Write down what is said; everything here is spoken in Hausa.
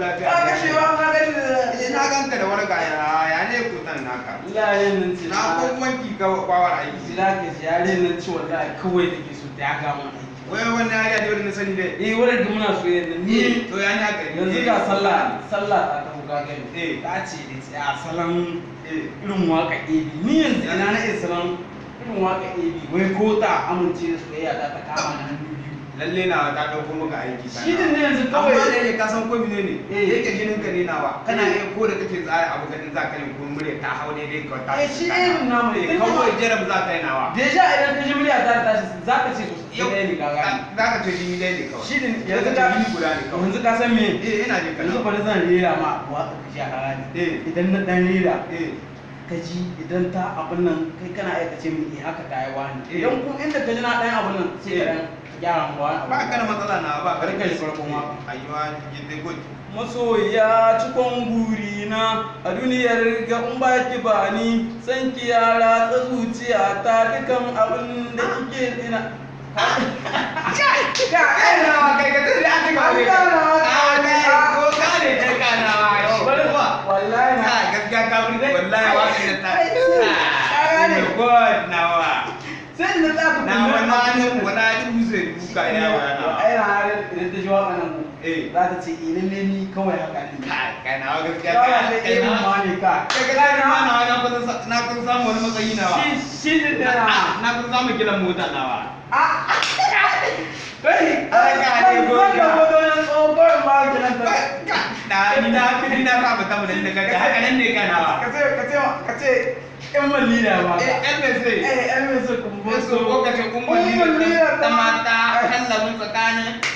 lafiya. Ka ga shewa ka ga Na ganka da wani gaya ya ne kutan naka. yaren nan ce Na ko wanki ka kwawar aiki. jira ka ji yaren nan ce wallahi kawai take so ta ga mun aiki Wai wannan yariya da wani na sani dai. wannan da muna so yanzu ni To ya ni haka. yanzu ga sallah ta tafi ka gani Eh. ta ce da tsaya salon irin waka AB ni yanzu ina na iya salon irin waka AB wai ko ta amince da soyayya ta kama da hannu biyu Lalle na ta dauko maka aiki kana. shi din ne yanzu Amma kawai da yake ka san ko mene ne? Eh. Yake jinin ka ne nawa. Kana Eh. iya ko da kake tsara abu ganin za ka yi ko murya ta hau daidai ka ta. shi irin namu ne Kawai jarab za ka yi nawa. deja idan ka ji murya ta tashi za ka ce to Yau ɗaya ne ka gani za ka ce jini dai ne kawai. shi din Yanzu ka jini guda ne kawai. yanzu ka san me Ina jin ka. yanzu bari zan rera ma waka ka ji a rani Eh. idan na dan rera Eh. ka ji idan ta abin nan kai kana aikace min haka ta yi wani Eh. idan kuma inda ka ji na ɗayan abin nan sai ka dan gyara mu wani Ba ka da matsala na ba. Bari ka yi farkon waka. Ayyuwa yadda good. masoya cikon guri na a duniyar ga in ba ki ba ni san ki yara ta zuciya ta dukan abin da kike tsina Ka aina kai ka tafi an ka An ganawa ka ko ka ne kai kanawa yau. wallahi na Ka gaskiya ka wuri wallahi wa ka ta. Ka ne. God nawa. sai da za ku Na wani wani musu buka ina wa na. ai na har idan ta ji waka nan Eh. za ta ce lalle ni kawai haka ne Kai nawa gaskiya kawai ne kai irin nawa. ma ne ka Kai ka na nawa na kusa samu wani matsayi nawa. shi din da Na kusa samu kilan mota nawa. kai Ai, ka ne goga. ka goga nan tsohon ma kenan ta Na saba ta mu da kaga haka nan ne kanawa. ka ce yan malila ba LBC. yan mai so kuma Ko ka ce kun bani Kun bani ta mata kallamin tsakanin